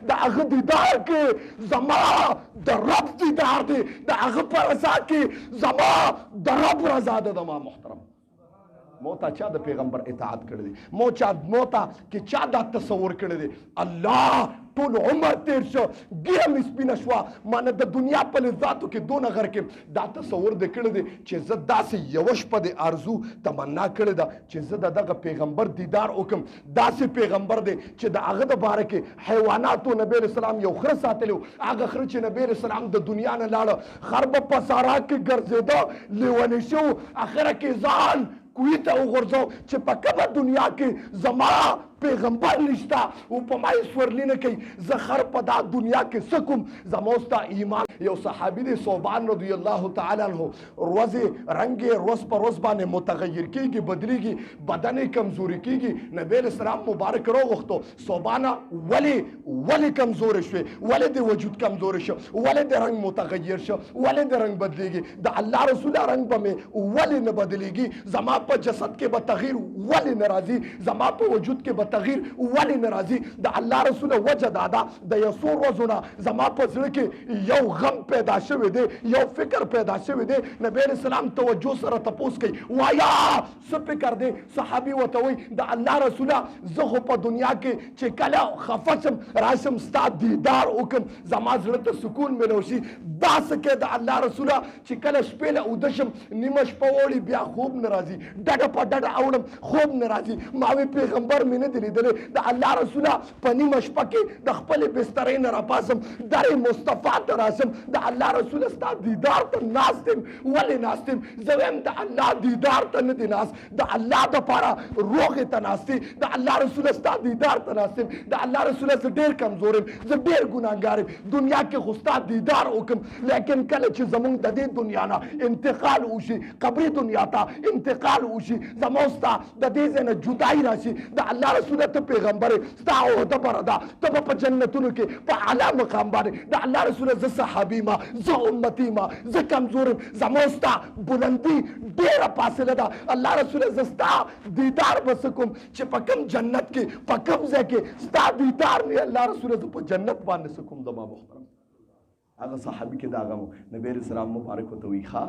د هغه دیدار کې زما د رب دیدار دی، د هغه په رضا کې زما د رب رضا ده. زما محترم موتا چا د پیغمبر اطاعت کړی دی؟ موتا کې چا دا تصور کړی دی الله ټول عمر تیر شو ګیره مې سپینه شوه مانه د دنیا په لذاتو کې دونه غر کې دا تصور دی کړی دی چې زه داسې یوه شپه د آرزو تمنا کړې ده چې زه د دغه پیغمبر دیدار وکم. داسې پیغمبر دی چې د هغه د باره کې حیواناتو نبی علیه السلام یو خره ساتلی و، هغه خره چې نبی علیه السلام د دنیا نه لاړه خر به په صحرا کې ګرځېده لیونی شو، اخره کې ځان کوی ته وغورځو چې په کومه دنیا کې زما پیغمبر نشته او په ما یې سورلي نه کوي، زه خر په دا دنیا کې څه کوم؟ زما ستا ایمان. یو صحابي دی صوبان رضی الله تعالی عنه، ورځې رنګ یې ورځ په ورځ باندې متغیر کېږي، بدلېږي، بدن یې کمزوري کېږي. نبی علیه السلام مبارک راوغوښتو صوبانه ولې کمزورې شوې؟ ولې د وجود کمزورې شو؟ ولې د رنګ متغیر شو؟ ولې د رنګ بدلېږي؟ د الله رسوله رنګ به مې ولې نه بدلېږي؟ زما په جسد کې به تغییر ولې نه راځي؟ زما په وجود کې به تغییر ولې نه راځي؟ د الله رسوله وجه دا ده د یو څو ورځو نه زما په زړه کې یو غم پیدا شوی دی، یو فکر پیدا شوی دی. نبی علیه السلام توجه سره تپوس کوي، وایا څه فکر دی؟ صحابي ورته وایي د الله رسوله زه خو په دنیا کې چې کله خفه شم راشم ستا دیدار وکړم زما زړه ته سکون میلو شي. داسې کې د الله رسوله چې کله شپې له اوده شم نیمه شپه وړي بیا خوب نه راځي، ډډه په ډډه اوړم خوب نه راځي. ما وی پیغمبر مې نه دی لیدلی، د الله رسوله په نیمه شپه کې د خپلې بسترې نه راپاسم در مصطفی ته راشم، د الله رسوله ستا دیدار ته ناست یم. ولې ناست یم؟ زه وایم د الله دیدار ته نه دی ناست، د الله دپاره روغې ته ناست دی. د الله رسوله ستا دیدار ته ناست یم. د الله رسوله زه ډېر کمزور یم، زه ډېر ګناهګار یم، دنیا کې خو ستا دیدار وکړم، لیکن کله چې زمونږ د دې دنیا نه انتقال وشي، قبري دنیا ته انتقال وشي، زموږ ستا د دې ځای نه جدایي راشي، د الله رسوله ته پیغمبر ستا عهده بره ده، ته به په جنتونو کې په اعلی مقام باندې د الله رسوله زه صحابي ما، زه امتي ما، زه کمزور یم، زموږ ستا بلندي ډېره فاصله ده. الله رسوله زه ستا دیدار به څه کوم چې په کوم جنت کې په کوم ځای کې ستا دیدار نه الله رسوله زه په جنت باندې څه کوم؟ زما محترم هغه صحابي کې دا غم نبی علیه السلام مبارک ورته وایي ښه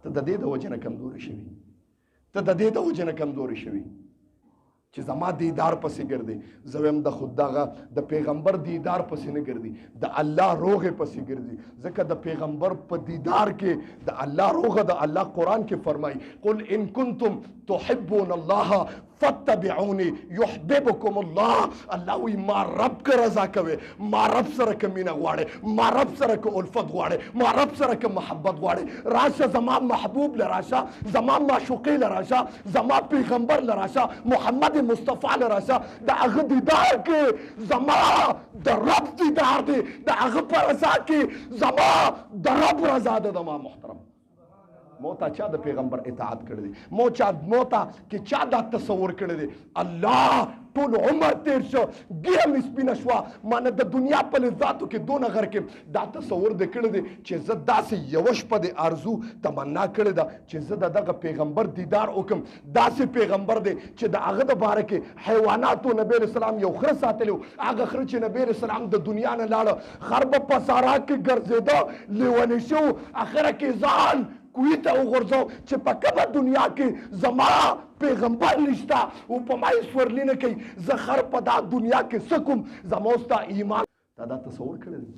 ته د دې د وجې نه کمزورې شوي، ته د دې د وجې نه کمزورې شوي چې زما دیدار پسې ګرځي. زه وایم د خود دغه د پیغمبر دیدار پسې نه ګرځي، د الله روغې پسې ګرځي، ځکه د پیغمبر په دیدار کې د الله روغه د الله قرآن کې فرمایي قل ان کنتم تحبون الله فتبعوني يحببكم الله. الله وی ما رب که رضا کوي، ما رب سره که مینه غواړي، ما رب سره که الفت غواړي، ما رب سره که محبت غواړي، راشه زما محبوب لراشه، زما معشوقې لراشه، زما پیغمبر لراشه، محمد مصطفی لراشه، د هغه دیدار کې زما د رب دیدار دی، د هغه په رضا کې زما د رب رضا ده. زما محترم موتا چا د پیغمبر اطاعت کړی دی؟ موتا کې چا دا تصور کړی دی الله ټول عمر تیر شو ګیره مې سپینه شوه مانه د دنیا په لذاتو کې دونه غر کې دا تصور دی کړی دی چې زه داسې یوه شپه د آرزو تمنا کړې ده چې زه د دغه پیغمبر دیدار وکړم. داسې پیغمبر دی چې د هغه د باره کې حیواناتو نبی علیه السلام یو خره ساتلی و، هغه خره چې نبی علیه السلام د دنیا نه لاړه خر به په صحرا کې ګرځېده لیونی شو، اخره کې ځان کوی ته وغورځو چې په کومه دنیا کې زما پیغمبر نشته او په ما یې سورلي نه کوي، زه خر په دا دنیا کې څه کوم؟ زما ستا ایمان. دا تصور کړی دی،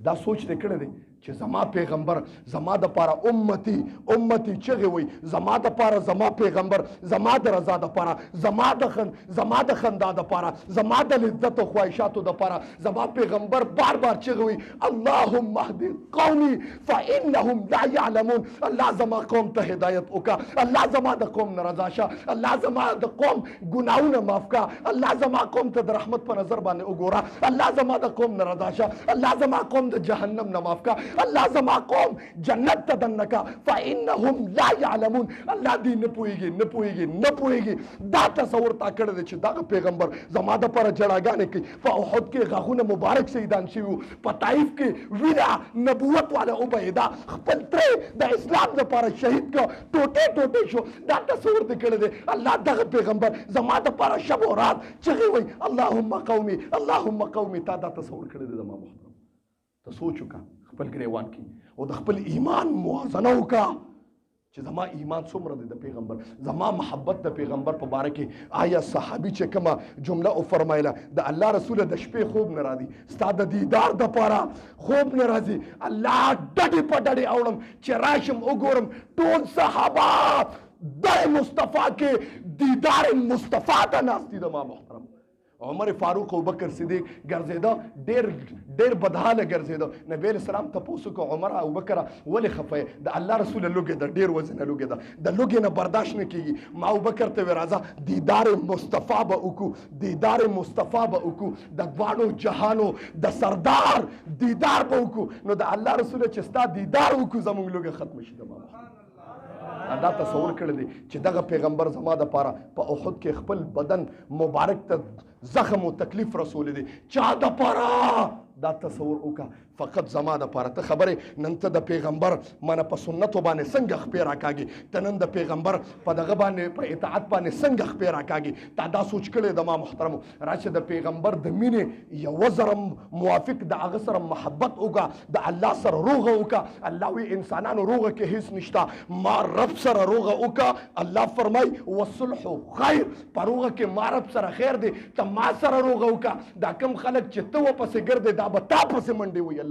دا سوچ دې کړی دی چې زما پیغمبر زما د پاره امتی چغې وي، زما د پاره زما پیغمبر زما د رضا د پاره زما د خندا د پاره زما د لذت او خواهشاتو د پاره زما پیغمبر بار چغې وي اللهم اهد قومي فانهم لا يعلمون. الله زما قوم ته هدایت وکړه، الله زما د قوم نه رضا شه، الله زما د قوم ګناهونه معاف کړه، الله زما قوم ته د رحمت په نظر باندې وګوره، الله زما د قوم نه رضا شه، الله زما قوم د جهنم نه معاف کړه، الله زما قوم جنت ته دنکا فانهم لا يعلمون الله دې نه پوهیږي دا تصور تا کړی دی چې دغه پیغمبر زما دپاره جړاګانې کوي په احد کې غاښونه مبارک شهیدان شوي وو په طایف کې وینه نبوت والا عبیده خپل تره د اسلام دپاره شهید کړ ټوټې شو دا تصور دې کړی دی الله دغه پیغمبر زما دپاره شب و رات چغې وایي اللهم قومي تا دا تصور کړی دی زما محترم ته سوچ وکړه خپل ګریوان کې او د خپل ایمان موازنه وکړه چې زما ایمان څومره دی د پیغمبر زما محبت د پیغمبر په باره کې آیا صحابي چې کومه جمله او فرمایله د الله رسول د شپې خوب نه راځي ستا د دیدار دپاره خوب نه راځي الله ډډې په ډډې اوړم چې راشم وګورم ټول صحابه در مصطفی کې دیدار مصطفی ته ناست دي زما محترم عمر فاروق او بکر صدیق ګرځېده ډېر بدحاله ګرځېده نبی علیه السلام تپوس وکړو عمر او بکر ولې خفه یې د الله رسول لوږې ده ډېر وزنه لوږې ده د لوږې نه برداشت نه کېږي ما ابوبکر ته وې راځه دیدار مصطفی به وکړو د دواړو جهانو د سردار دیدار به وکړو نو د الله رسول چې ستا دیدار وکړو زموږ لوږه ختم شي د دا تصور کړی دی چې دغه پیغمبر زما دپاره په احد کې خپل بدن مبارک ته زخم او تکلیف رسولی دی چا دپاره دا تصور وکړه فقط زما دپاره ته خبرې نن ته د پیغمبر مانه په سنتو باندې څنګه خپې راکاږي ته نن د پیغمبر په دغه باندې په اطاعت باندې څنګه خپې راکاږي تا دا سوچ کړی د ما محترمو راشه د پیغمبر د مینې یوه زره موافق د هغه سره محبت وکړه د الله سره روغه وکړه الله وی انسانانو روغه کې هیڅ نشته ما رب سره روغه وکړه الله فرمای والصلح خیر په روغه کې ما رب سره خیر دی ته ما سره روغه وکړه دا کم خلک چې ته ورپسې ګرځې دا به تا پسې منډې وي الله